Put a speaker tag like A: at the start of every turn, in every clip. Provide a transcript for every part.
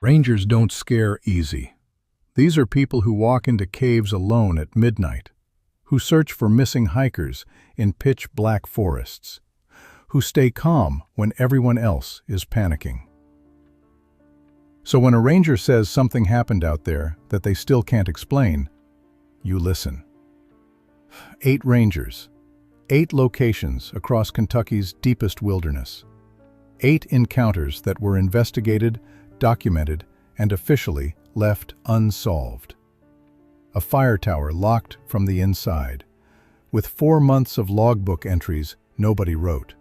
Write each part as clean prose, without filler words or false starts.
A: Rangers don't scare easy. These are people who walk into caves alone at midnight, who search for missing hikers in pitch-black forests, who stay calm when everyone else is panicking. So when a ranger says something happened out there that they still can't explain, you listen. 8 rangers, 8 locations across Kentucky's deepest wilderness, 8 encounters that were investigated, documented, and officially left unsolved. A fire tower locked from the inside, with 4 months of logbook entries nobody wrote.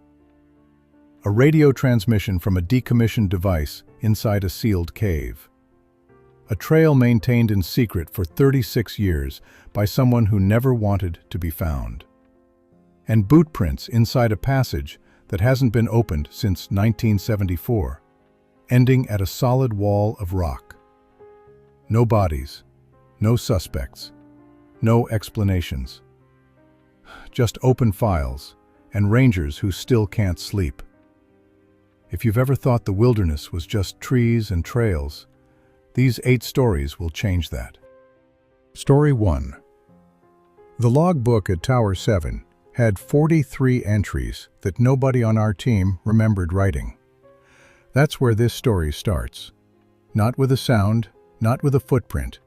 A: A radio transmission from a decommissioned device inside a sealed cave. A trail maintained in secret for 36 years by someone who never wanted to be found. And boot prints inside a passage that hasn't been opened since 1974, ending at a solid wall of rock. No bodies, no suspects, no explanations. Just open files and rangers who still can't sleep. If you've ever thought the wilderness was just trees and trails, these 8 stories will change that. Story 1. The logbook at Tower 7 had 43 entries that nobody on our team remembered writing. That's where this story starts. Not with a sound, not with a footprint,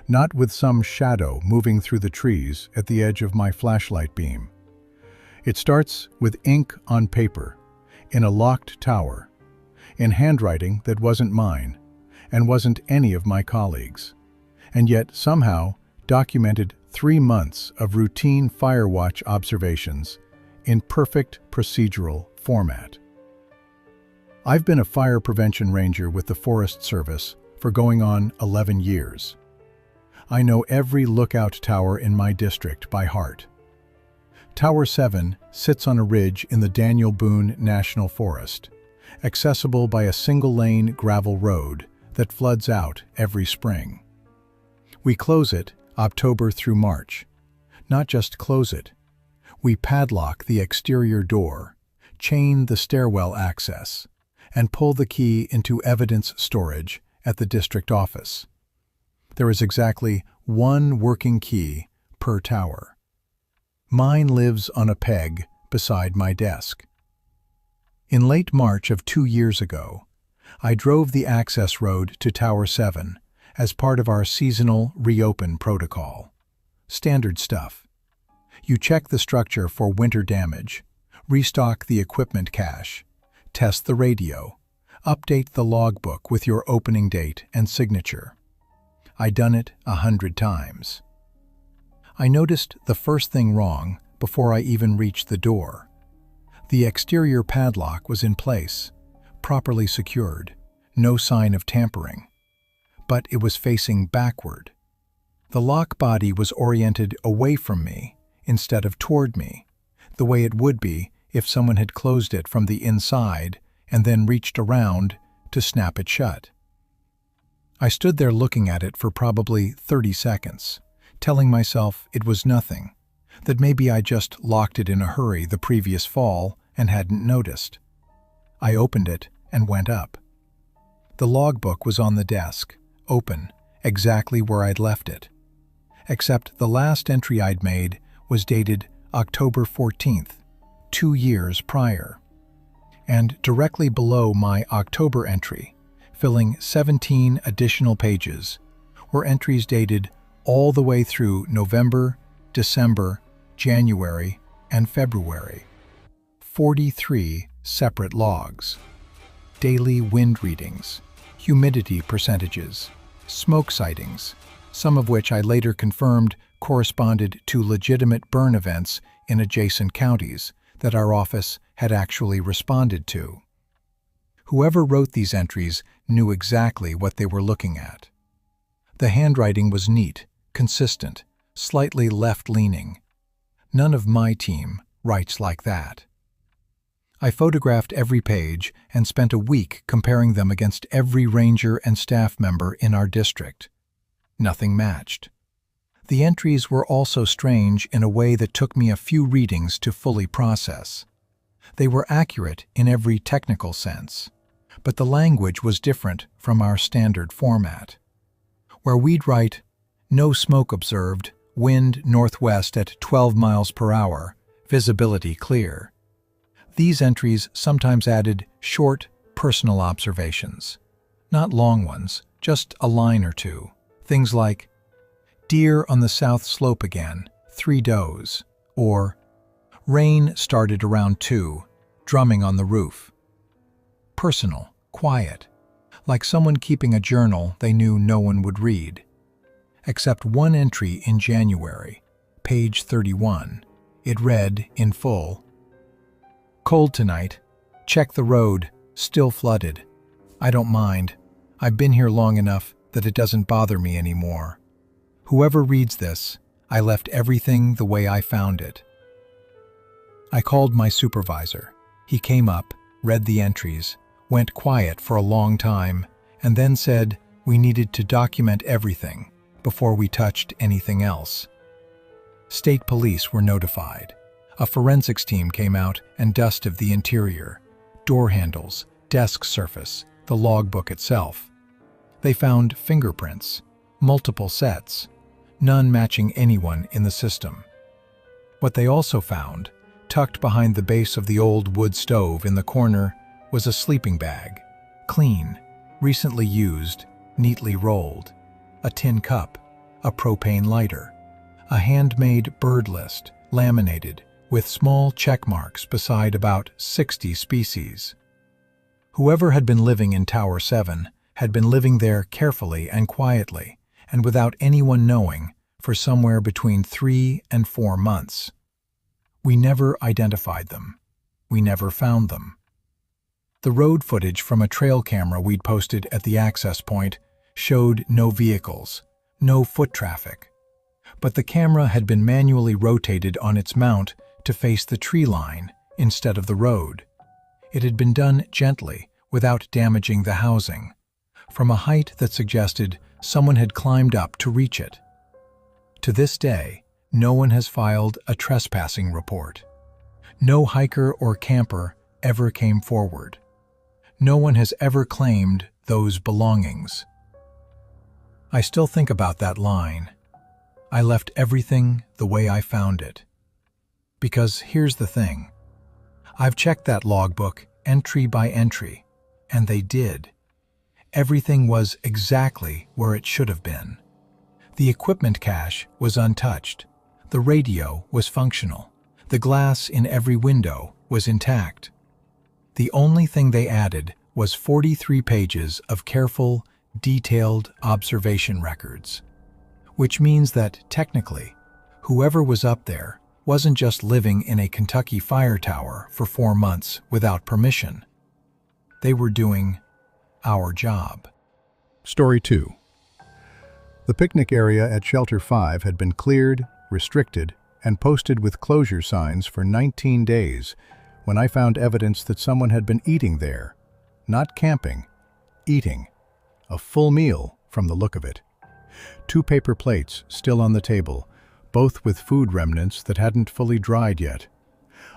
A: not with some shadow moving through the trees at the edge of my flashlight beam. It starts with ink on paper, in a locked tower, in handwriting that wasn't mine, and wasn't any of my colleagues, and yet somehow documented 3 months of routine firewatch observations in perfect procedural format. I've been a fire prevention ranger with the Forest Service for going on 11 years. I know every lookout tower in my district by heart. Tower 7 sits on a ridge in the Daniel Boone National Forest, accessible by a single-lane gravel road that floods out every spring. We close it October through March. Not just close it. We padlock the exterior door, chain the stairwell access, and pull the key into evidence storage at the district office. There is exactly 1 working key per tower. Mine lives on a peg beside my desk. In late March of 2 years ago, I drove the access road to Tower 7 as part of our seasonal reopen protocol. Standard stuff. You check the structure for winter damage, restock the equipment cache, test the radio, update the logbook with your opening date and signature. I'd done it 100 times. I noticed the first thing wrong before I even reached the door. The exterior padlock was in place, properly secured, no sign of tampering. But it was facing backward. The lock body was oriented away from me instead of toward me, the way it would be if someone had closed it from the inside and then reached around to snap it shut. I stood there looking at it for probably 30 seconds, telling myself it was nothing, that maybe I just locked it in a hurry the previous fall and hadn't noticed. I opened it and went up. The logbook was on the desk, open, exactly where I'd left it. Except the last entry I'd made was dated October 14th, 2 years prior. And directly below my October entry, filling 17 additional pages, were entries dated all the way through November, December, January, and February. 43 separate logs. Daily wind readings, humidity percentages, smoke sightings, some of which I later confirmed corresponded to legitimate burn events in adjacent counties that our office had actually responded to. Whoever wrote these entries knew exactly what they were looking at. The handwriting was neat, consistent, slightly left-leaning. None of my team writes like that. I photographed every page and spent a week comparing them against every ranger and staff member in our district. Nothing matched. The entries were also strange in a way that took me a few readings to fully process. They were accurate in every technical sense,
B: but the language was different from our standard format. Where we'd write, "No smoke observed, wind northwest at 12 miles per hour, visibility clear." These entries sometimes added short, personal observations. Not long ones, just a line or two. Things like, "Deer on the south slope again, 3 does," or "Rain started around 2, drumming on the roof." Personal, quiet, like someone keeping a journal they knew no one would read. Except one entry in January, page 31. It read, in full, "Cold tonight. Check the road, still flooded. I don't mind. I've been here long enough that it doesn't bother me anymore. Whoever reads this, I left everything the way I found it." I called my supervisor. He came up, read the entries, went quiet for a long time, and then said we needed to document everything before we touched anything else. State police were notified. A forensics team came out and dusted the interior, door handles, desk surface, the logbook itself. They found fingerprints, multiple sets, none matching anyone in the system. What they also found, tucked behind the base of the old wood stove in the corner, was a sleeping bag, clean, recently used, neatly rolled, a tin cup, a propane lighter, a handmade bird list, laminated, with small check marks beside about 60 species. Whoever had been living in Tower 7 had been living there carefully and quietly, and without anyone knowing, for somewhere between 3 and 4 months. We never identified them. We never found them. The road footage from a trail camera we'd posted at the access point showed no vehicles, no foot traffic. But the camera had been manually rotated on its mount to face the tree line instead of the road. It had been done gently, without damaging the housing, from a height that suggested someone had climbed up to reach it. To this day, no one has filed a trespassing report. No hiker or camper ever came forward. No one has ever claimed those belongings. I still think about that line. I left everything the way I found it. Because here's the thing. I've checked that logbook entry by entry, and they did. Everything was exactly where it should have been. The equipment cache was untouched. The radio was functional. The glass in every window was intact. The only thing they added was 43 pages of careful, detailed observation records. Which means that, technically, whoever was up there wasn't just living in a Kentucky fire tower for 4 months without permission. They were doing our job.
A: Story 2. The picnic area at Shelter 5 had been cleared, restricted, and posted with closure signs for 19 days when I found evidence that someone had been eating there. Not camping, eating. A full meal from the look of it. 2 paper plates still on the table, both with food remnants that hadn't fully dried yet.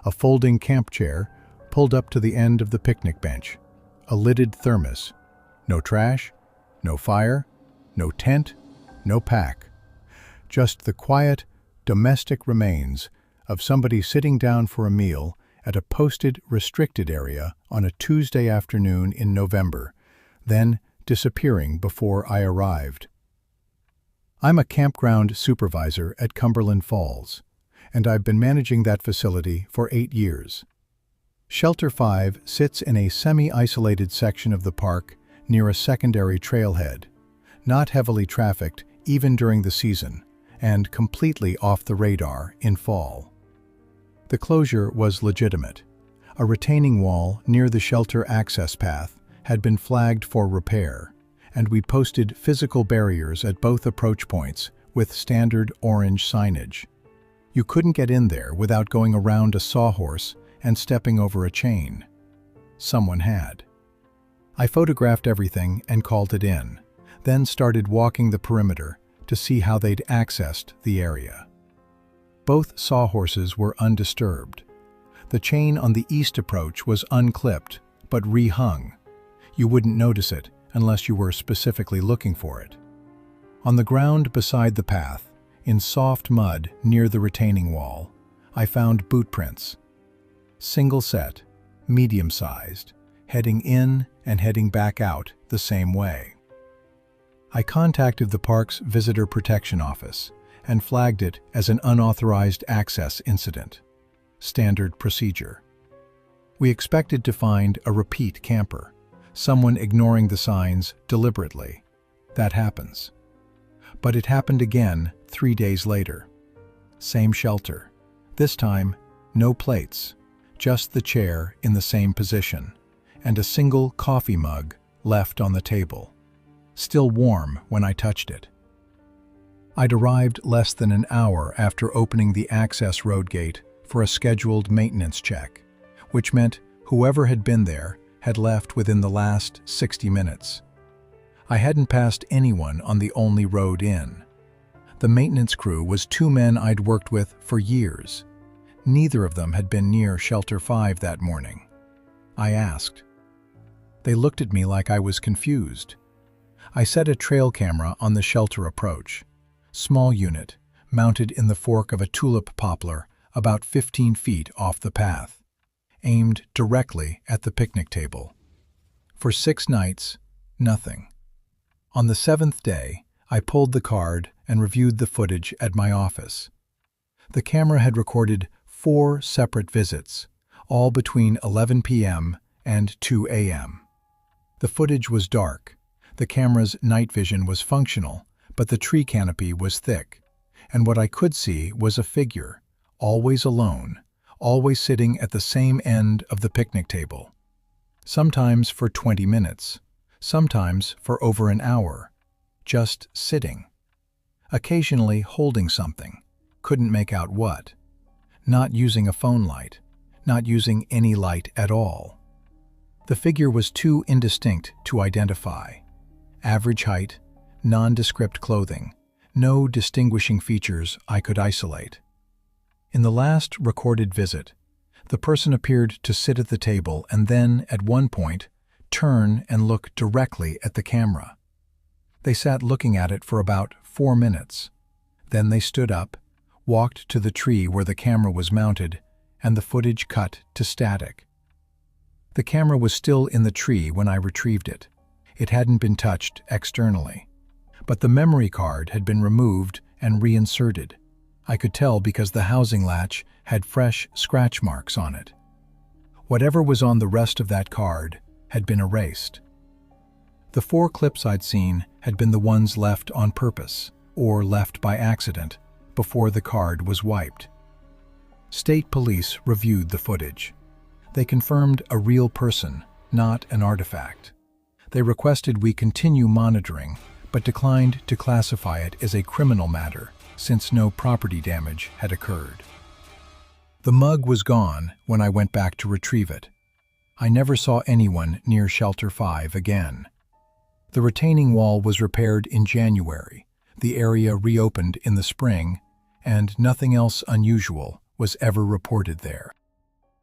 A: A folding camp chair pulled up to the end of the picnic bench. A lidded thermos. No trash, no fire, no tent, no pack. Just the quiet, domestic remains of somebody sitting down for a meal at a posted restricted area on a Tuesday afternoon in November, then disappearing before I arrived. I'm a campground supervisor at Cumberland Falls, and I've been managing that facility for 8 years. Shelter 5 sits in a semi-isolated section of the park near a secondary trailhead, not heavily trafficked even during the season, and completely off the radar in fall. The closure was legitimate. A retaining wall near the shelter access path had been flagged for repair, and we posted physical barriers at both approach points with standard orange signage. You couldn't get in there without going around a sawhorse and stepping over a chain. Someone had. I photographed everything and called it in, then started walking the perimeter to see how they'd accessed the area. Both sawhorses were undisturbed. The chain on the east approach was unclipped, but rehung. You wouldn't notice it unless you were specifically looking for it. On the ground beside the path, in soft mud near the retaining wall, I found boot prints. Single set, medium-sized, heading in and heading back out the same way. I contacted the park's Visitor Protection Office and flagged it as an unauthorized access incident. Standard procedure. We expected to find a repeat camper, someone ignoring the signs deliberately. That happens. But it happened again 3 days later. Same shelter. This time, no plates, just the chair in the same position, and a single coffee mug left on the table, still warm when I touched it. I'd arrived less than an hour after opening the access road gate for a scheduled maintenance check, which meant whoever had been there had left within the last 60 minutes. I hadn't passed anyone on the only road in. The maintenance crew was 2 men I'd worked with for years. Neither of them had been near Shelter 5 that morning. I asked. They looked at me like I was confused. I set a trail camera on the shelter approach. Small unit, mounted in the fork of a tulip poplar about 15 feet off the path, aimed directly at the picnic table. For 6 nights, nothing. On the 7th day, I pulled the card and reviewed the footage at my office. The camera had recorded 4 separate visits, all between 11 p.m. and 2 a.m. The footage was dark. The camera's night vision was functional, but the tree canopy was thick, and what I could see was a figure, always alone, always sitting at the same end of the picnic table. Sometimes for 20 minutes, sometimes for over an hour, just sitting. Occasionally holding something, couldn't make out what. Not using a phone light, not using any light at all. The figure was too indistinct to identify. Average height, nondescript clothing, no distinguishing features I could isolate. In the last recorded visit, the person appeared to sit at the table and then, at one point, turn and look directly at the camera. They sat looking at it for about 4 minutes. Then they stood up, walked to the tree where the camera was mounted, and the footage cut to static. The camera was still in the tree when I retrieved it. It hadn't been touched externally. But the memory card had been removed and reinserted. I could tell because the housing latch had fresh scratch marks on it. Whatever was on the rest of that card had been erased. The 4 clips I'd seen had been the ones left on purpose, or left by accident, before the card was wiped. State police reviewed the footage. They confirmed a real person, not an artifact. They requested we continue monitoring, but declined to classify it as a criminal matter, since no property damage had occurred. The mug was gone when I went back to retrieve it. I never saw anyone near Shelter 5 again. The retaining wall was repaired in January, the area reopened in the spring, and nothing else unusual was ever reported there.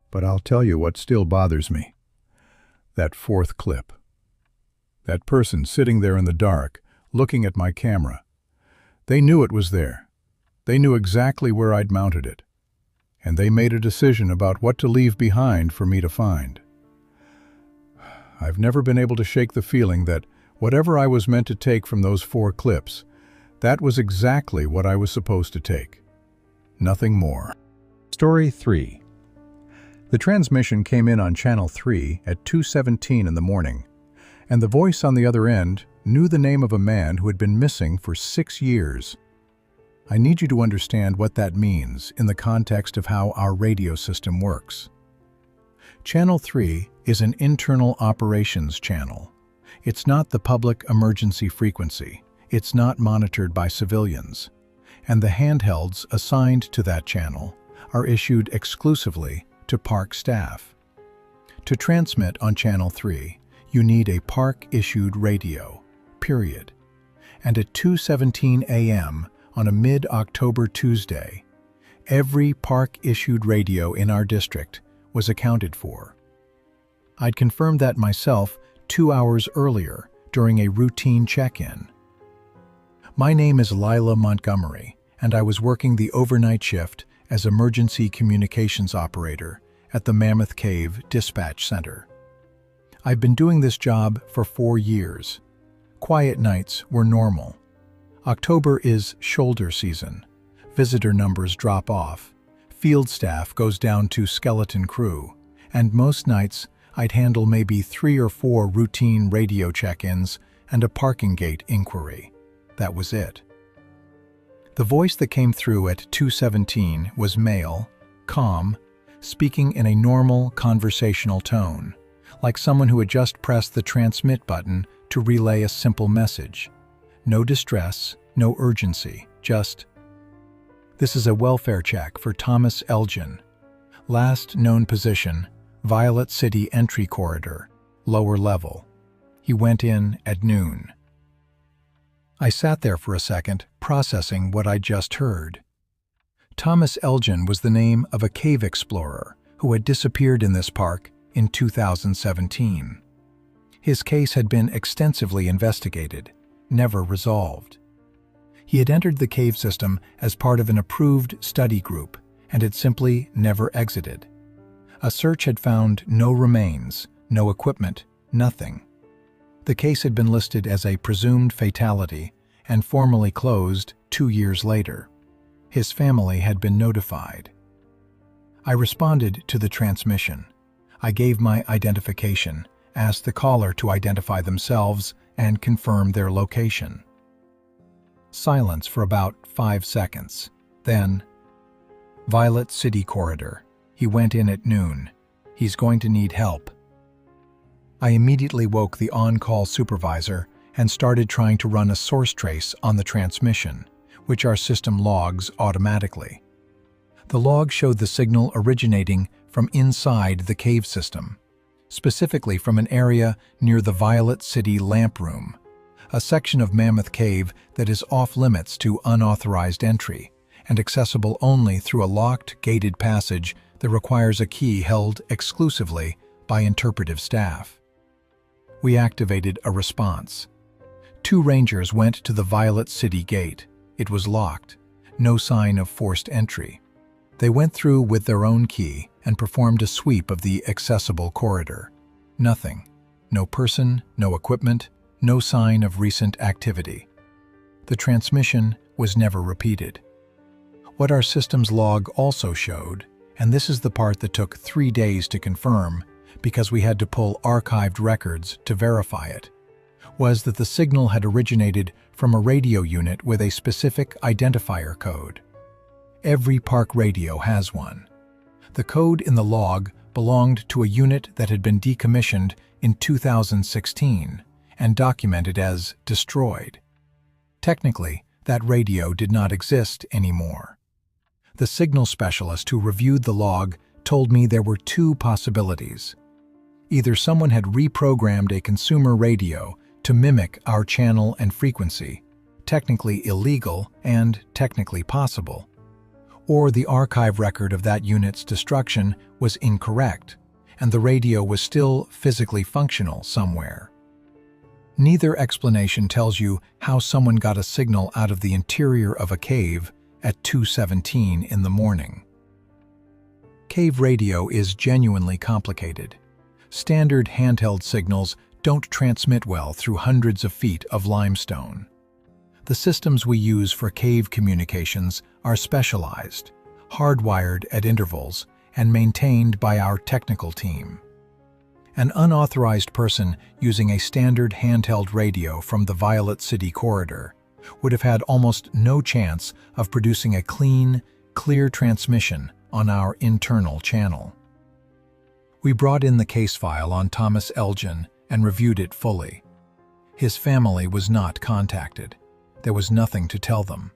A: But I'll tell you what still bothers me. That 4th clip. That person sitting there in the dark, looking at my camera. They knew it was there. They knew exactly where I'd mounted it. And they made a decision about what to leave behind for me to find. I've never been able to shake the feeling that whatever I was meant to take from those 4 clips, that was exactly what I was supposed to take. Nothing more. Story 3. The transmission came in on Channel 3 at 2:17 in the morning, and the voice on the other end knew the name of a man who had been missing for 6 years. I need you to understand what that means in the context of how our radio system works. Channel 3 is an internal operations channel. It's not the public emergency frequency. It's not monitored by civilians. And the handhelds assigned to that channel are issued exclusively to park staff. To transmit on Channel 3, you need a park-issued radio, period. And at 2:17 a.m. on a mid-October Tuesday, every park-issued radio in our district was accounted for. I'd confirmed that myself
B: 2 hours earlier during a routine check-in. My name is Lila Montgomery, and I was working the overnight shift as emergency communications operator at the Mammoth Cave Dispatch Center. I've been doing this job for 4 years. Quiet nights were normal. October is shoulder season. Visitor numbers drop off. Field staff goes down to skeleton crew, and most nights I'd handle maybe 3 or 4 routine radio check-ins and a parking gate inquiry. That was it. The voice that came through at 2:17 was male, calm, speaking in a normal conversational tone, like someone who had just pressed the transmit button to relay a simple message. No distress, no urgency, just, "This is a welfare check for Thomas Elgin. Last known position, Violet City entry corridor, lower level. He went in at noon." I sat there for a second, processing what I'd just heard. Thomas Elgin was the name of a cave explorer who had disappeared in this park in 2017. His case had been extensively investigated, never resolved. He had entered the cave system as part of an approved study group and had simply never exited. A search had found no remains, no equipment, nothing. The case had been listed as a presumed fatality and formally closed 2 years later. His family had been notified. I responded to the transmission. I gave my identification, asked the caller to identify themselves, and confirm their location. Silence for about 5 seconds. Then, "Violet City corridor. He went in at noon. He's going to need help." I immediately woke the on-call supervisor and started trying to run a source trace on the transmission, which our system logs automatically. The log showed the signal originating from inside the cave system, specifically from an area near the Violet City lamp room, a section of Mammoth Cave that is off-limits to unauthorized entry and accessible only through a locked, gated passage that requires a key held exclusively by interpretive staff. We activated a response. 2 rangers went to the Violet City gate. It was locked, no sign of forced entry. They went through with their own key and performed a sweep of the accessible corridor. Nothing. No person, no equipment, no sign of recent activity. The transmission was never repeated. What our system's log also showed, and this is the part that took 3 days to confirm because we had to pull archived records to verify it, was that the signal had originated from a radio unit with a specific identifier code. Every park radio has one. The code in the log belonged to a unit that had been decommissioned in 2016 and documented as destroyed. Technically, that radio did not exist anymore. The signal specialist who reviewed the log told me there were 2 possibilities. Either someone had reprogrammed a consumer radio to mimic our channel and frequency, technically illegal and technically possible, or the archive record of that unit's destruction was incorrect, and the radio was still physically functional somewhere. Neither explanation tells you how someone got a signal out of the interior of a cave at 2:17 in the morning. Cave radio is genuinely complicated. Standard handheld signals don't transmit well through hundreds of feet of limestone. The systems we use for cave communications are specialized, hardwired at intervals, and maintained by our technical team. An unauthorized person using a standard handheld radio from the Violet City corridor would have had almost no chance of producing a clean, clear transmission on our internal channel. We brought in the case file on Thomas Elgin and reviewed it fully. His family was not contacted. There was nothing to tell them.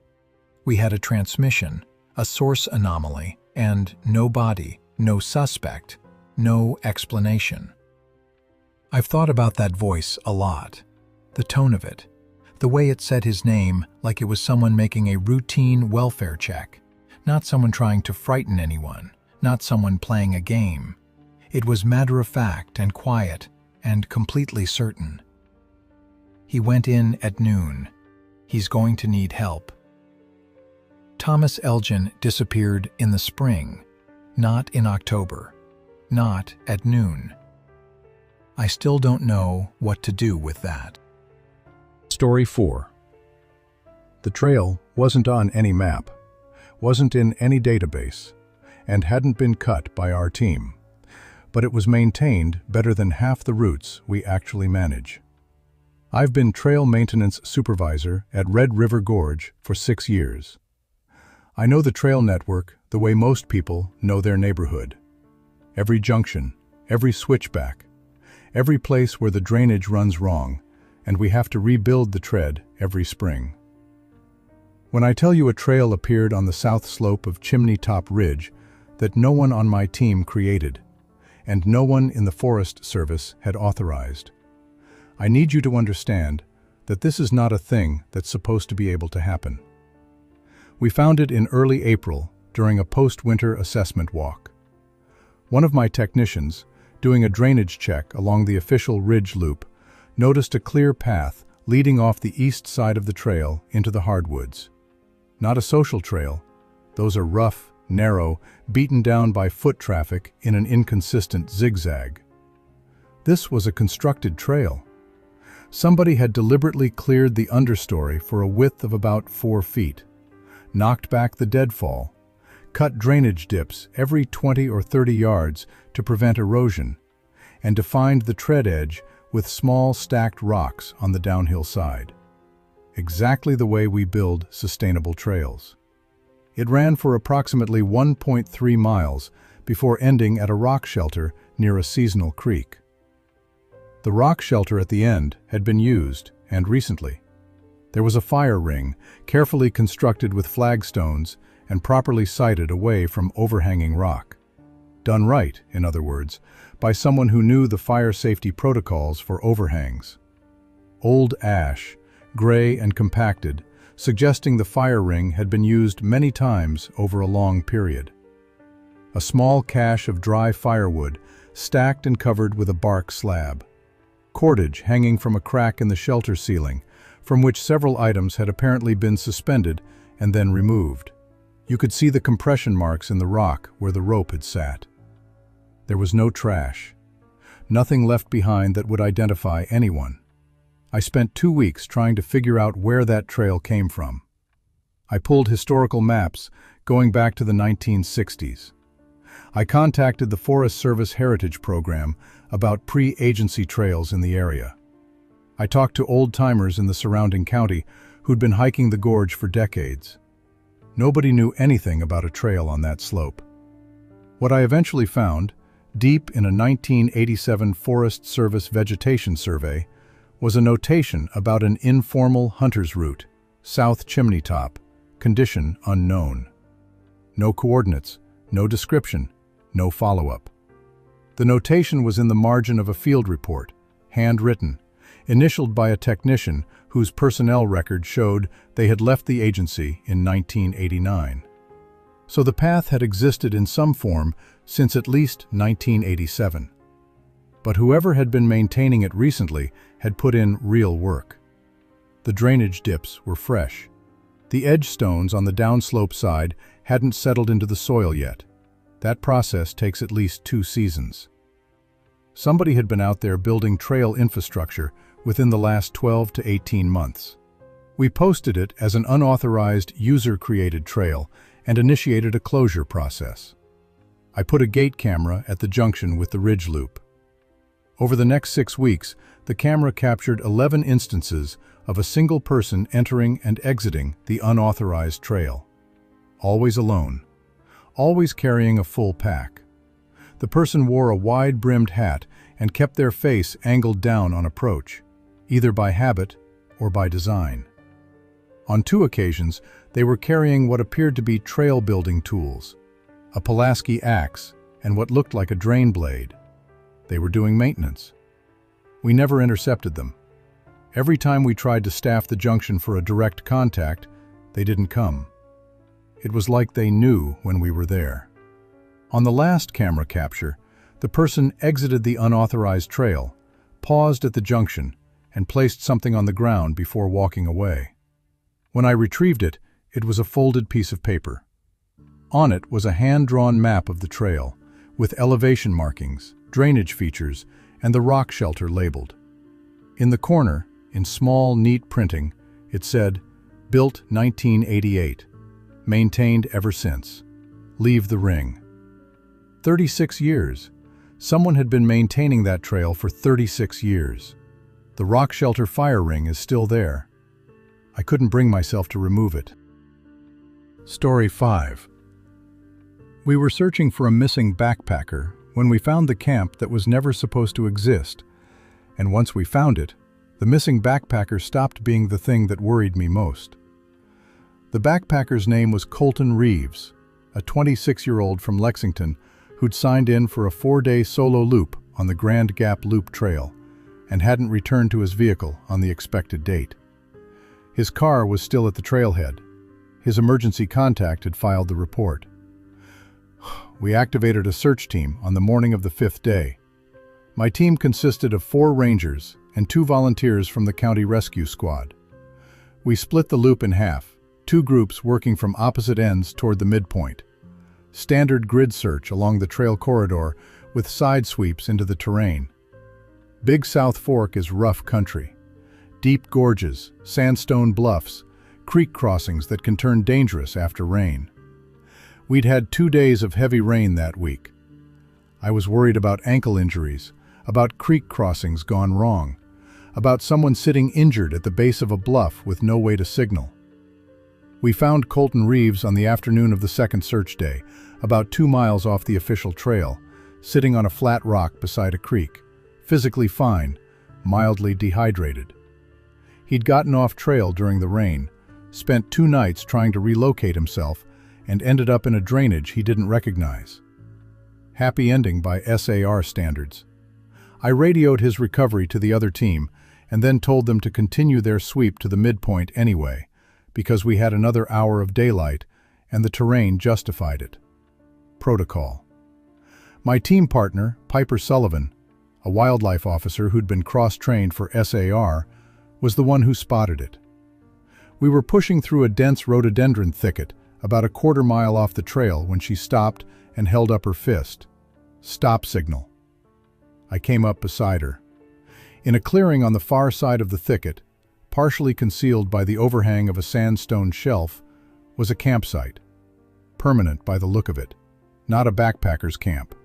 B: We had a transmission, a source anomaly, and no body, no suspect, no explanation. I've thought about that voice a lot. The tone of it, the way it said his name like it was someone making a routine welfare check, not someone trying to frighten anyone, not someone playing a game. It was matter-of-fact and quiet, and completely certain. He went in at noon. He's going to need help. Thomas Elgin disappeared in the spring, not in October, not at noon. I still don't know what to do with that.
A: Story 4. The trail wasn't on any map, wasn't in any database, and hadn't been cut by our team, but it was maintained better than half the routes we actually manage. I've been trail maintenance supervisor at Red River Gorge for 6 years. I know the trail network the way most people know their neighborhood. Every junction, every switchback, every place where the drainage runs wrong, and we have to rebuild the tread every spring. When I tell you a trail appeared on the south slope of Chimney Top Ridge that no one on my team created, and no one in the Forest Service had authorized, I need you to understand that this is not a thing that's supposed to be able to happen. We found it in early April during a post-winter assessment walk. One of my technicians, doing a drainage check along the official ridge loop, noticed a clear path leading off the east side of the trail into the hardwoods. Not a social trail. Those are rough, narrow, beaten down by foot traffic in an inconsistent zigzag. This was a constructed trail. Somebody had deliberately cleared the understory for a width of about 4 feet, knocked back the deadfall, cut drainage dips every 20 or 30 yards to prevent erosion, and defined the tread edge with small stacked rocks on the downhill side. Exactly the way we build sustainable trails. It ran for approximately 1.3 miles before ending at a rock shelter near a seasonal creek. The rock shelter at the end had been used, and recently. There was a fire ring, carefully constructed with flagstones and properly sited away from overhanging rock. Done right, in other words, by someone who knew the fire safety protocols for overhangs. Old ash, gray and compacted, suggesting the fire ring had been used many times over a long period. A small cache of dry firewood, stacked and covered with a bark slab. Cordage hanging from a crack in the shelter ceiling, from which several items had apparently been suspended and then removed. You could see the compression marks in the rock where the rope had sat. There was no trash. Nothing left behind that would identify anyone. I spent 2 weeks trying to figure out where that trail came from. I pulled historical maps going back to the 1960s. I contacted the Forest Service Heritage Program about pre-agency trails in the area. I talked to old-timers in the surrounding county who'd been hiking the gorge for decades. Nobody knew anything about a trail on that slope. What I eventually found, deep in a 1987 Forest Service vegetation survey, was a notation about an informal hunter's route, South Chimney Top, condition unknown. No coordinates, no description, no follow-up. The notation was in the margin of a field report, handwritten, initialed by a technician whose personnel record showed they had left the agency in 1989. So the path had existed in some form since at least 1987. But whoever had been maintaining it recently had put in real work. The drainage dips were fresh. The edge stones on the downslope side hadn't settled into the soil yet. That process takes at least 2 seasons. Somebody had been out there building trail infrastructure within the last 12 to 18 months. We posted it as an unauthorized user-created trail and initiated a closure process. I put a gate camera at the junction with the ridge loop. Over the next 6 weeks, the camera captured 11 instances of a single person entering and exiting the unauthorized trail. Always alone. Always carrying a full pack. The person wore a wide-brimmed hat and kept their face angled down on approach, either by habit or by design. On 2 occasions, they were carrying what appeared to be trail-building tools, a Pulaski axe and what looked like a drain blade. They were doing maintenance. We never intercepted them. Every time we tried to staff the junction for a direct contact, they didn't come. It was like they knew when we were there. On the last camera capture, the person exited the unauthorized trail, paused at the junction, and placed something on the ground before walking away. When I retrieved it, it was a folded piece of paper. On it was a hand-drawn map of the trail, with elevation markings, drainage features, and the rock shelter labeled. In the corner, in small, neat printing, it said, "Built 1988. Maintained ever since. Leave the ring." 36 years. Someone had been maintaining that trail for 36 years. The rock shelter fire ring is still there. I couldn't bring myself to remove it. Story 5. We were searching for a missing backpacker when we found the camp that was never supposed to exist, and once we found it, the missing backpacker stopped being the thing that worried me most. The backpacker's name was Colton Reeves, a 26-year-old from Lexington who'd signed in for a 4-day solo loop on the Grand Gap Loop Trail and hadn't returned to his vehicle on the expected date. His car was still at the trailhead. His emergency contact had filed the report. We activated a search team on the morning of the 5th day. My team consisted of 4 rangers and 2 volunteers from the county rescue squad. We split the loop in half, 2 groups working from opposite ends toward the midpoint. Standard grid search along the trail corridor with side sweeps into the terrain. Big South Fork is rough country. Deep gorges, sandstone bluffs, creek crossings that can turn dangerous after rain. We'd had 2 days of heavy rain that week. I was worried about ankle injuries, about creek crossings gone wrong, about someone sitting injured at the base of a bluff with no way to signal. We found Colton Reeves on the afternoon of the 2nd search day, about 2 miles off the official trail, sitting on a flat rock beside a creek, physically fine, mildly dehydrated. He'd gotten off trail during the rain, spent 2 nights trying to relocate himself, and ended up in a drainage he didn't recognize. Happy ending by SAR standards. I radioed his recovery to the other team and then told them to continue their sweep to the midpoint anyway, because we had another hour of daylight and the terrain justified it. Protocol. My team partner, Piper Sullivan, a wildlife officer who'd been cross-trained for SAR, was the one who spotted it. We were pushing through a dense rhododendron thicket about a 1/4 mile off the trail when she stopped and held up her fist. Stop signal. I came up beside her. In a clearing on the far side of the thicket, partially concealed by the overhang of a sandstone shelf, was a campsite. Permanent by the look of it, not a backpacker's camp.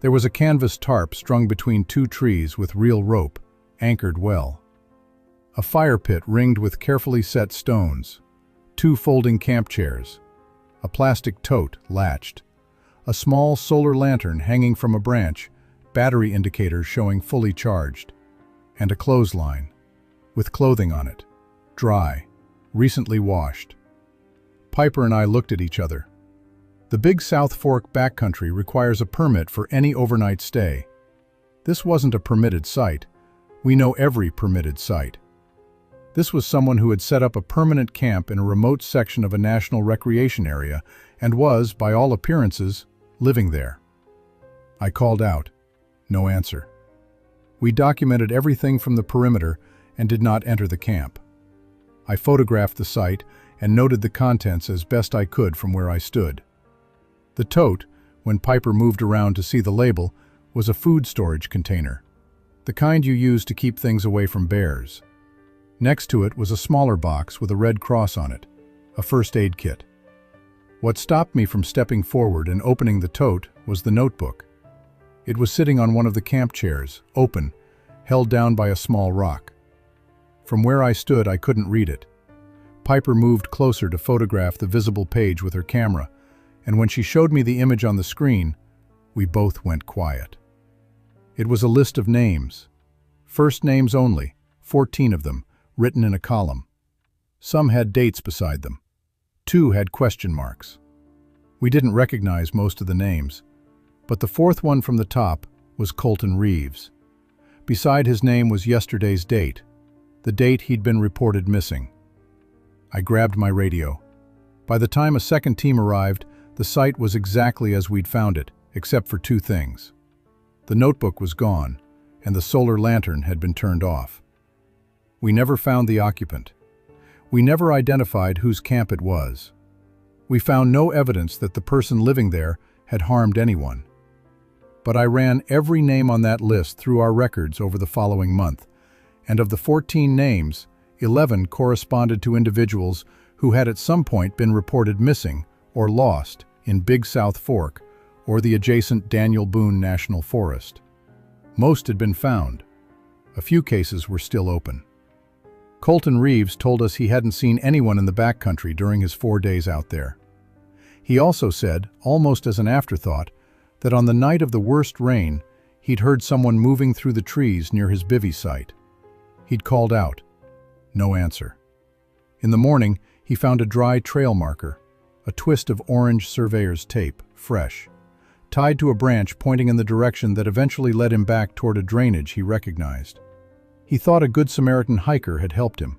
A: There was a canvas tarp strung between 2 trees with real rope, anchored well. A fire pit ringed with carefully set stones, 2 folding camp chairs, a plastic tote latched, a small solar lantern hanging from a branch, battery indicators showing fully charged, and a clothesline, with clothing on it, dry, recently washed. Piper and I looked at each other. The Big South Fork backcountry requires a permit for any overnight stay. This wasn't a permitted site. We know every permitted site. This was someone who had set up a permanent camp in a remote section of a national recreation area and was, by all appearances, living there. I called out. No answer. We documented everything from the perimeter and did not enter the camp. I photographed the site and noted the contents as best I could from where I stood. The tote, when Piper moved around to see the label, was a food storage container, the kind you use to keep things away from bears. Next to it was a smaller box with a red cross on it, a first aid kit. What stopped me from stepping forward and opening the tote was the notebook. It was sitting on one of the camp chairs, open, held down by a small rock. From where I stood, I couldn't read it. Piper moved closer to photograph the visible page with her camera, and when she showed me the image on the screen, we both went quiet. It was a list of names. First names only, 14 of them, written in a column. Some had dates beside them. 2 had question marks. We didn't recognize most of the names, but the 4th one from the top was Colton Reeves. Beside his name was yesterday's date, the date he'd been reported missing. I grabbed my radio. By the time a second team arrived, the site was exactly as we'd found it, except for 2 things. The notebook was gone, and the solar lantern had been turned off. We never found the occupant. We never identified whose camp it was. We found no evidence that the person living there had harmed anyone. But I ran every name on that list through our records over the following month, and of the 14 names, 11 corresponded to individuals who had at some point been reported missing or lost in Big South Fork or the adjacent Daniel Boone National Forest. Most had been found. A few cases were still open. Colton Reeves told us he hadn't seen anyone in the backcountry during his 4 days out there. He also said, almost as an afterthought, that on the night of the worst rain, he'd heard someone moving through the trees near his bivvy site. He'd called out. No answer. In the morning, he found a dry trail marker, a twist of orange surveyor's tape, fresh, tied to a branch pointing in the direction that eventually led him back toward a drainage he recognized. He thought a Good Samaritan hiker had helped him.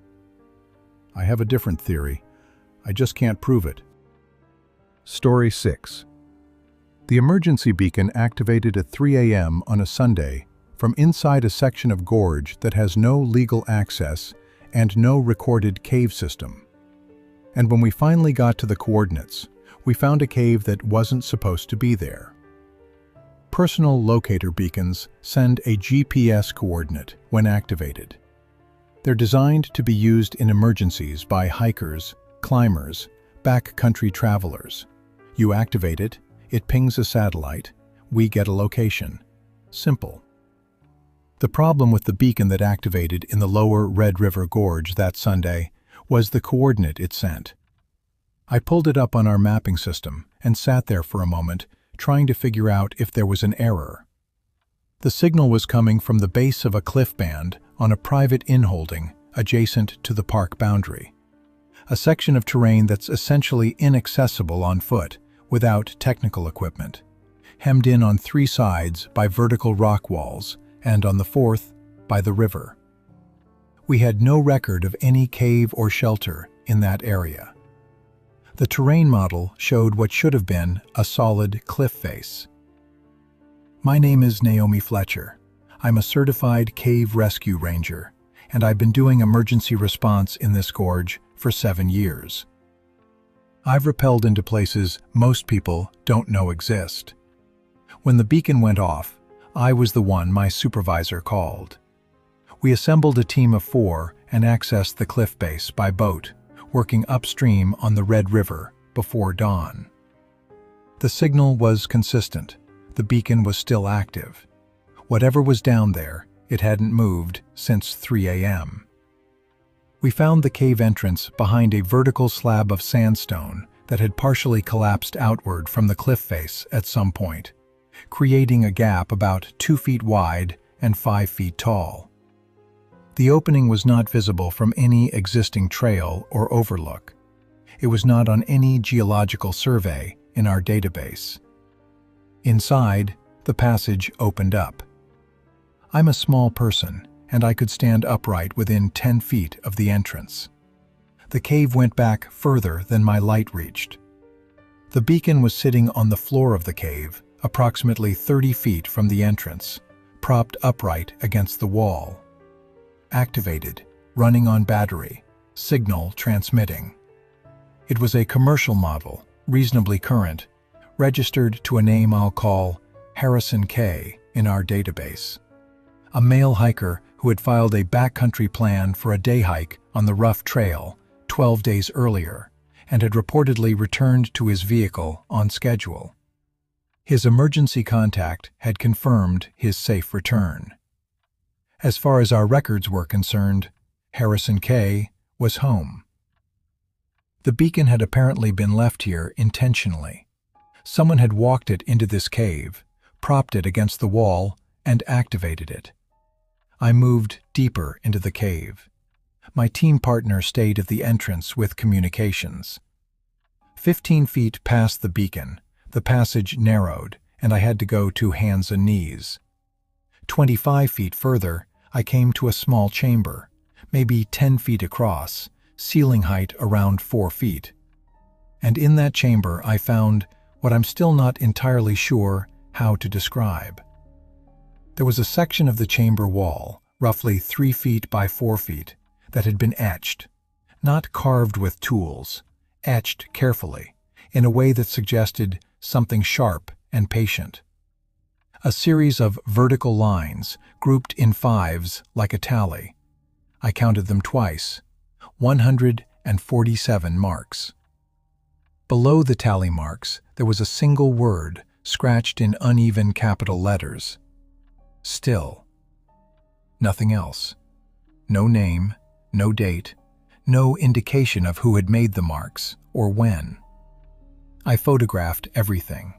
A: I have a different theory. I just can't prove it. Story 6. The emergency beacon activated at 3 a.m. on a Sunday from inside a section of gorge that has no legal access and no recorded cave system. And when we finally got to the coordinates, we found a cave that wasn't supposed to be there. Personal locator beacons send a GPS coordinate when activated. They're designed to be used in emergencies by hikers, climbers, backcountry travelers. You activate it, it pings a satellite, we get a location. Simple. The problem with the beacon that activated in the lower Red River Gorge that Sunday was the coordinate it sent. I pulled it up on our mapping system and sat there for a moment, trying to figure out if there was an error. The signal was coming from the base of a cliff band on a private inholding adjacent to the park boundary, a section of terrain that's essentially inaccessible on foot without technical equipment, hemmed in on 3 sides by vertical rock walls and on the 4th by the river. We had no record of any cave or shelter in that area. The terrain model showed what should have been a solid cliff face. My name is Naomi Fletcher. I'm a certified cave rescue ranger, and I've been doing emergency response in this gorge for 7 years. I've rappelled into places most people don't know exist. When the beacon went off, I was the one my supervisor called. We assembled a team of 4 and accessed the cliff base by boat, working upstream on the Red River before dawn. The signal was consistent. The beacon was still active. Whatever was down there, it hadn't moved since 3 a.m. We found the cave entrance behind a vertical slab of sandstone that had partially collapsed outward from the cliff face at some point, creating a gap about 2 feet wide and 5 feet tall. The opening was not visible from any existing trail or overlook. It was not on any geological survey in our database. Inside, the passage opened up. I'm a small person, and I could stand upright within 10 feet of the entrance. The cave went back further than my light reached. The beacon was sitting on the floor of the cave, approximately 30 feet from the entrance, propped upright against the wall. Activated, running on battery, signal transmitting. It was a commercial model, reasonably current, registered to a name I'll call Harrison K. in our database. A male hiker who had filed a backcountry plan for a day hike on the rough trail 12 days earlier and had reportedly returned to his vehicle on schedule. His emergency contact had confirmed his safe return. As far as our records were concerned, Harrison K. was home. The beacon had apparently been left here intentionally. Someone had walked it into this cave, propped it against the wall, and activated it. I moved deeper into the cave. My team partner stayed at the entrance with communications. 15 feet past the beacon, the passage narrowed, and I had to go to hands and knees. 25 feet further, I came to a small chamber, maybe 10 feet across, ceiling height around 4 feet. And in that chamber I found what I'm still not entirely sure how to describe.
B: There was a section of the chamber wall, roughly 3 feet by 4 feet, that had been etched, not carved with tools, etched carefully, in a way that suggested something sharp and patient. A series of vertical lines, grouped in fives like a tally. I counted them twice. 147 marks. Below the tally marks, there was a single word scratched in uneven capital letters. Still. Nothing else. No name, no date, no indication of who had made the marks or when. I photographed everything.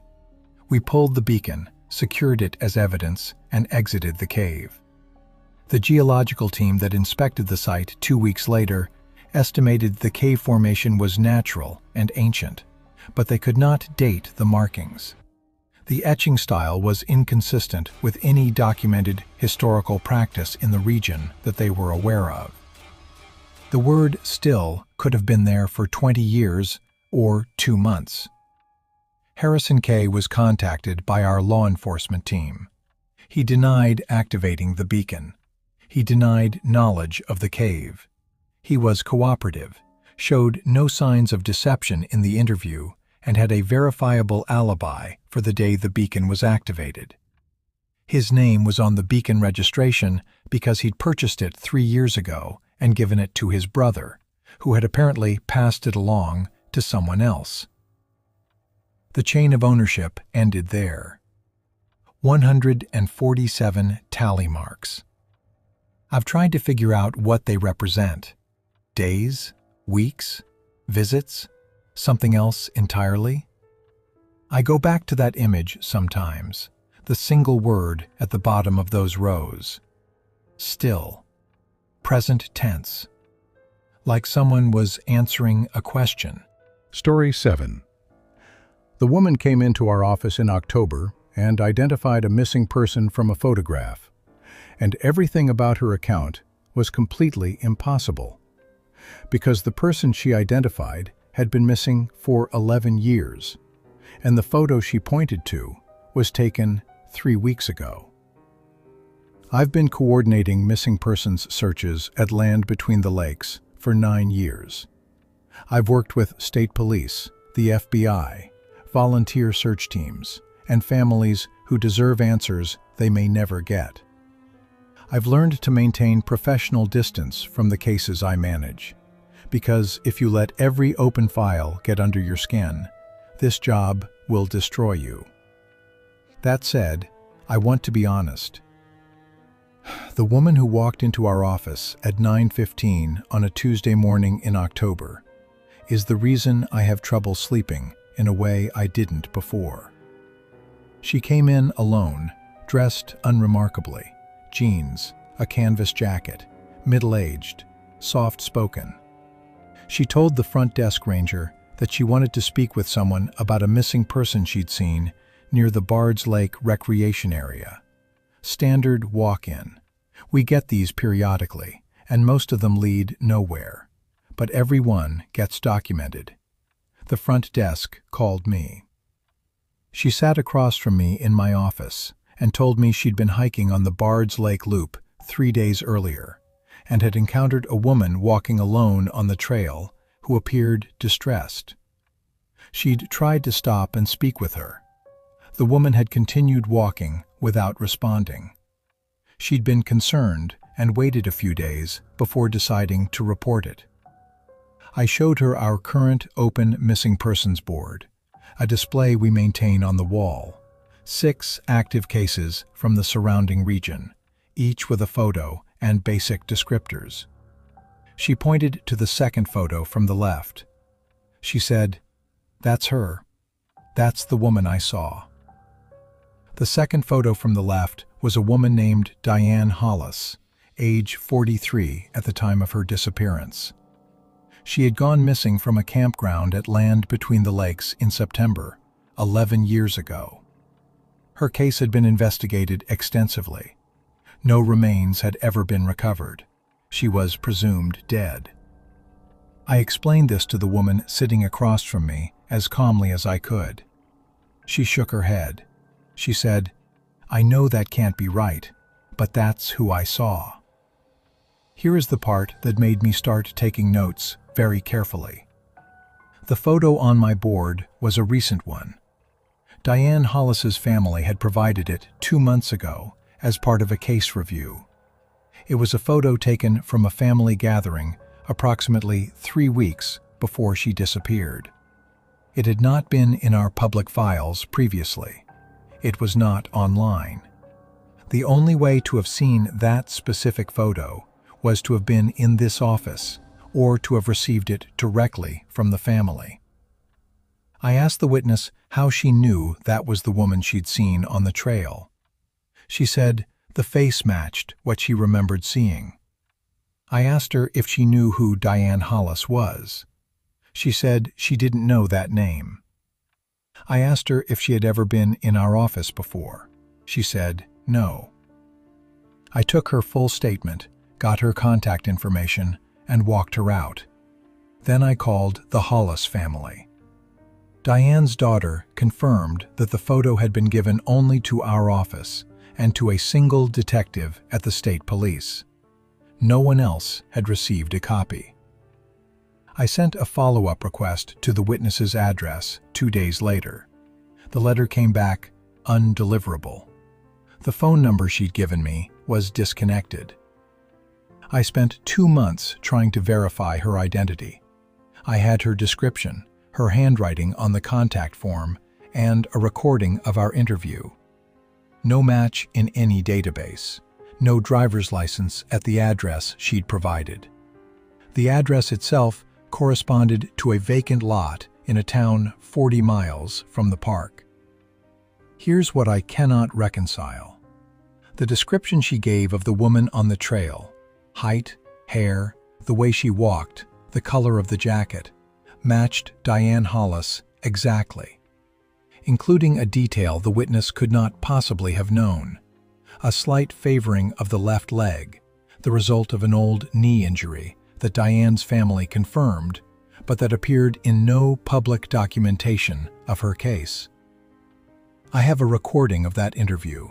B: We pulled the beacon, secured it as evidence, and exited the cave. The geological team that inspected the site 2 weeks later estimated the cave formation was natural and ancient, but they could not date the markings. The etching style was inconsistent with any documented historical practice in the region that they were aware of. The word "still" could have been there for 20 years or 2 months. Harrison K. was contacted by our law enforcement team. He denied activating the beacon. He denied knowledge of the cave. He was cooperative, showed no signs of deception in the interview, and had a verifiable alibi for the day the beacon was activated. His name was on the beacon registration because he'd purchased it 3 years ago and given it to his brother, who had apparently passed it along to someone else. The chain of ownership ended there. 147 tally marks. I've tried to figure out what they represent. Days? Weeks? Visits? Something else entirely? I go back to that image sometimes, the single word at the bottom of those rows. Still. Present tense. Like someone was answering a question.
A: Story 7. The woman came into our office in October and identified a missing person from a photograph, and everything about her account was completely impossible, because the person she identified had been missing for 11 years, and the photo she pointed to was taken 3 weeks ago. I've been coordinating missing persons searches at Land Between the Lakes for 9 years. I've worked with state police, the FBI, volunteer search teams, and families who deserve answers they may never get. I've learned to maintain professional distance from the cases I manage, because if you let every open file get under your skin, this job will destroy you. That said, I want to be honest. The woman who walked into our office at 9:15 on a Tuesday morning in October is the reason I have trouble sleeping in a way I didn't before. She came in alone, dressed unremarkably, jeans, a canvas jacket, middle-aged, soft-spoken. She told the front desk ranger that she wanted to speak with someone about a missing person she'd seen near the Bards Lake recreation area. Standard walk-in. We get these periodically, and most of them lead nowhere, but every one gets documented. The front desk called me. She sat across from me in my office and told me she'd been hiking on the Bards Lake Loop 3 days earlier and had encountered a woman walking alone on the trail who appeared distressed. She'd tried to stop and speak with her. The woman had continued walking without responding. She'd been concerned and waited a few days before deciding to report it. I showed her our current open missing persons board, a display we maintain on the wall, 6 active cases from the surrounding region, each with a photo and basic descriptors. She pointed to the second photo from the left. She said, "That's her. That's the woman I saw." The second photo from the left was a woman named Diane Hollis, age 43 at the time of her disappearance. She had gone missing from a campground at Land Between the Lakes in September, 11 years ago. Her case had been investigated extensively. No remains had ever been recovered. She was presumed dead. I explained this to the woman sitting across from me as calmly as I could. She shook her head. She said,
B: I know that can't be right, but that's who I saw. Here is the part that made me start taking notes very carefully. The photo on my board was a recent one. Diane Hollis's family had provided it 2 months ago as part of a case review. It was a photo taken from a family gathering approximately 3 weeks before she disappeared. It had not been in our public files previously. It was not online. The only way to have seen that specific photo was to have been in this office or to have received it directly from the family. I asked the witness how she knew that was the woman she'd seen on the trail. She said the face matched what she remembered seeing. I asked her if she knew who Diane Hollis was. She said she didn't know that name. I asked her if she had ever been in our office before. She said no. I took her full statement, got her contact information, and walked her out. Then I called the Hollis family. Diane's daughter confirmed that the photo had been given only to our office and to a single detective at the state police. No one else had received a copy. I sent a follow-up request to the witness's address 2 days later. The letter came back undeliverable. The phone number she'd given me was disconnected. I spent 2 months trying to verify her identity. I had her description, her handwriting on the contact form, and a recording of our interview. No match in any database. No driver's license at the address she'd provided. The address itself corresponded to a vacant lot in a town 40 miles from the park. Here's what I cannot reconcile. The description she gave of the woman on the trail, height, hair, the way she walked, the color of the jacket, matched Diane Hollis exactly, including a detail the witness could not possibly have known: a slight favoring of the left leg, the result of an old knee injury that Diane's family confirmed, but that appeared in no public documentation of her case. I have a recording of that interview.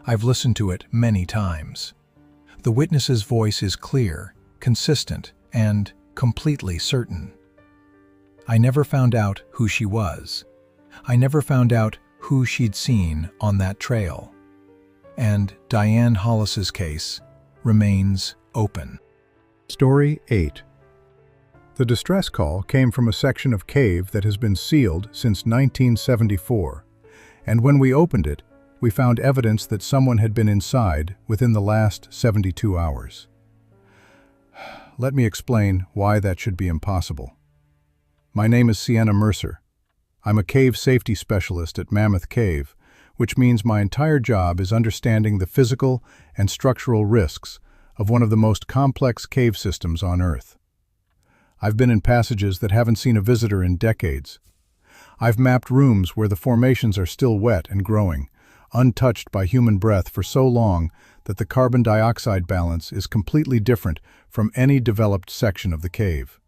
B: I've listened to it many times. The witness's voice is clear, consistent, and completely certain. I never found out who she was. I never found out who she'd seen on that trail. And Diane Hollis's case remains open.
A: Story 8. The distress call came from a section of cave that has been sealed since 1974, and when we opened it, we found evidence that someone had been inside within the last 72 hours. Let me explain why that should be impossible. My name is Sienna Mercer. I'm a cave safety specialist at Mammoth Cave, which means my entire job is understanding the physical and structural risks of one of the most complex cave systems on Earth. I've been in passages that haven't seen a visitor in decades. I've mapped rooms where the formations are still wet and growing, untouched by human breath for so long that the carbon dioxide balance is completely different from any developed section of the cave.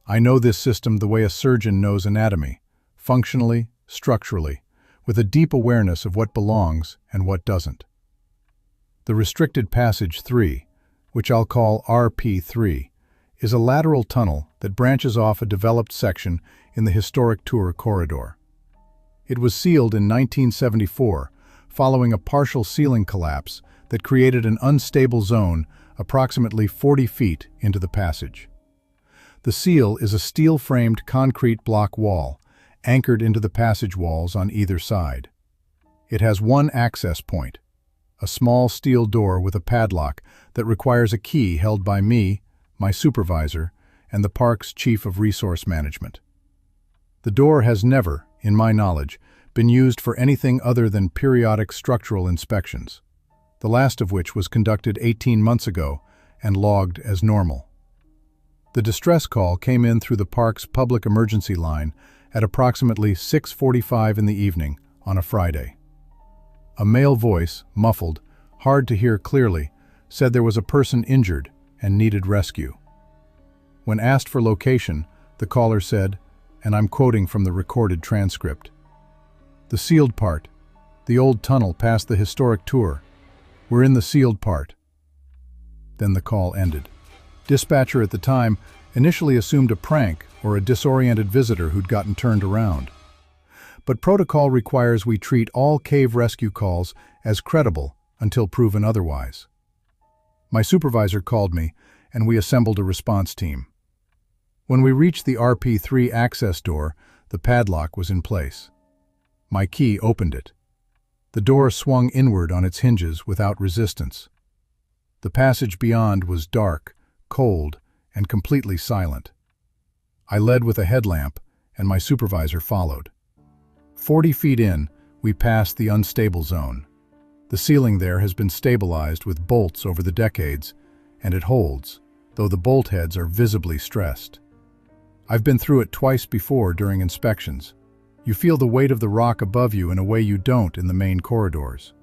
A: I know this system the way a surgeon knows anatomy, functionally, structurally, with a deep awareness of what belongs and what doesn't. The restricted passage 3, which I'll call RP3, is a lateral tunnel that branches off a developed section in the historic tour corridor. It was sealed in 1974 following a partial ceiling collapse that created an unstable zone approximately 40 feet into the passage. The seal is a steel-framed concrete block wall anchored into the passage walls on either side. It has one access point, a small steel door with a padlock that requires a key held by me, my supervisor, and the park's chief of resource management. The door has never, in my knowledge, been used for anything other than periodic structural inspections, the last of which was conducted 18 months ago and logged as normal. The distress call came in through the park's public emergency line at approximately 6:45 in the evening on a Friday. A male voice, muffled, hard to hear clearly, said there was a person injured and needed rescue. When asked for location, the caller said, and I'm quoting from the recorded transcript, "The sealed part, The old tunnel past the historic tour. We're in the sealed part." Then the call ended. Dispatcher at the time initially assumed a prank or a disoriented visitor who'd gotten turned around. But protocol requires we treat all cave rescue calls as credible until proven otherwise. My supervisor called me, and we assembled a response team. When we reached the RP3 access door, the padlock was in place. My key opened it. The door swung inward on its hinges without resistance. The passage beyond was dark, cold, and completely silent. I led with a headlamp, and my supervisor followed. 40 feet in, we passed the unstable zone. The ceiling there has been stabilized with bolts over the decades, and it holds, though the bolt heads are visibly stressed. I've been through it twice before during inspections. You feel the weight of the rock above you in a way you don't in the main corridors.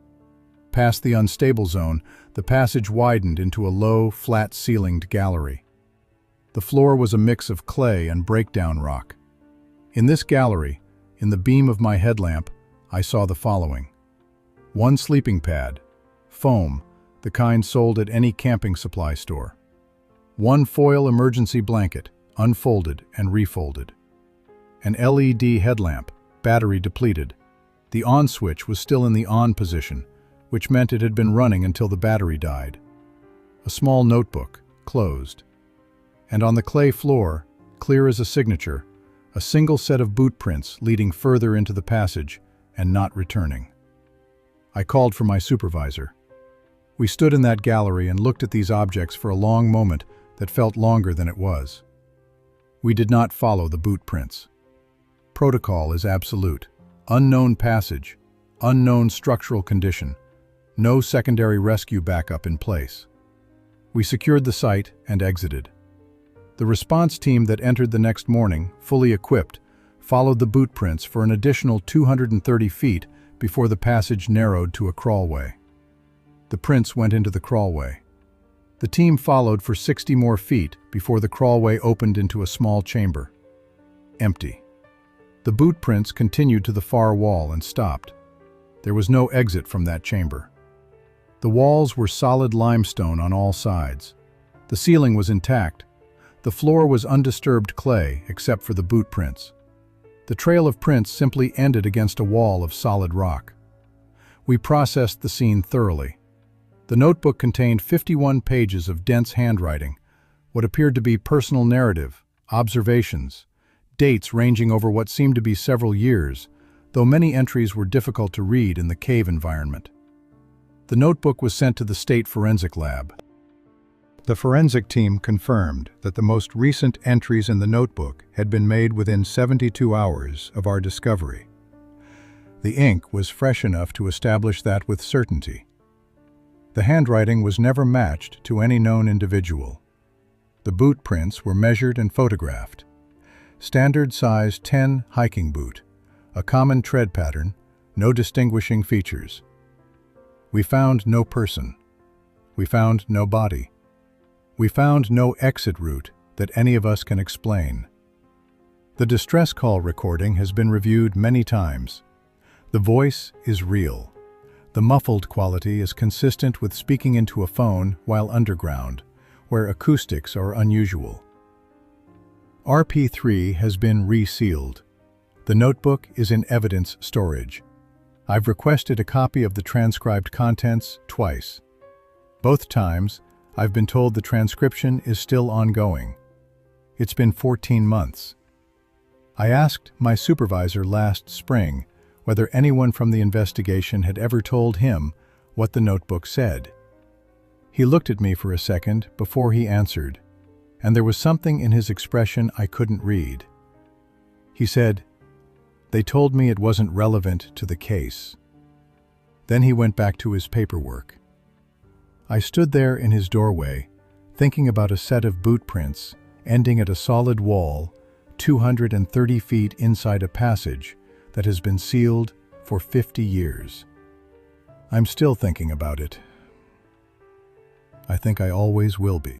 A: Past the unstable zone, the passage widened into a low, flat-ceilinged gallery. The floor was a mix of clay and breakdown rock. In this gallery, in the beam of my headlamp, I saw the following. 1 sleeping pad, foam, the kind sold at any camping supply store. 1 foil emergency blanket, unfolded and refolded. An LED headlamp, battery depleted. The on switch was still in the on position, which meant it had been running until the battery died. A small notebook, closed. And on the clay floor, clear as a signature, a single set of boot prints leading further into the passage and not returning. I called for my supervisor. We stood in that gallery and looked at these objects for a long moment that felt longer than it was. We did not follow the boot prints. Protocol is absolute. Unknown passage, unknown structural condition, no secondary rescue backup in place. We secured the site and exited. The response team that entered the next morning, fully equipped, followed the boot prints for an additional 230 feet before the passage narrowed to a crawlway. The prints went into the crawlway. The team followed for 60 more feet before the crawlway opened into a small chamber. Empty. The boot prints continued to the far wall and stopped. There was no exit from that chamber. The walls were solid limestone on all sides. The ceiling was intact. The floor was undisturbed clay except for the boot prints. The trail of prints simply ended against a wall of solid rock. We processed the scene thoroughly. The notebook contained 51 pages of dense handwriting, what appeared to be personal narrative, observations, dates ranging over what seemed to be several years, though many entries were difficult to read in the cave environment. The notebook was sent to the State Forensic Lab. The forensic team confirmed that the most recent entries in the notebook had been made within 72 hours of our discovery. The ink was fresh enough to establish that with certainty. The handwriting was never matched to any known individual. The boot prints were measured and photographed. Standard size 10 hiking boot, a common tread pattern, no distinguishing features. We found no person. We found no body. We found no exit route that any of us can explain. The distress call recording has been reviewed many times. The voice is real. The muffled quality is consistent with speaking into a phone while underground, where acoustics are unusual. RP3 has been resealed. The notebook is in evidence storage. I've requested a copy of the transcribed contents twice. Both times, I've been told the transcription is still ongoing. It's been 14 months. I asked my supervisor last spring whether anyone from the investigation had ever told him what the notebook said. He looked at me for a second before he answered, and there was something in his expression I couldn't read. He said, "They told me it wasn't relevant to the case." Then he went back to his paperwork. I stood there in his doorway, thinking about a set of boot prints ending at a solid wall, 230 feet inside a passage that has been sealed for 50 years. I'm still thinking about it. I think I always will be.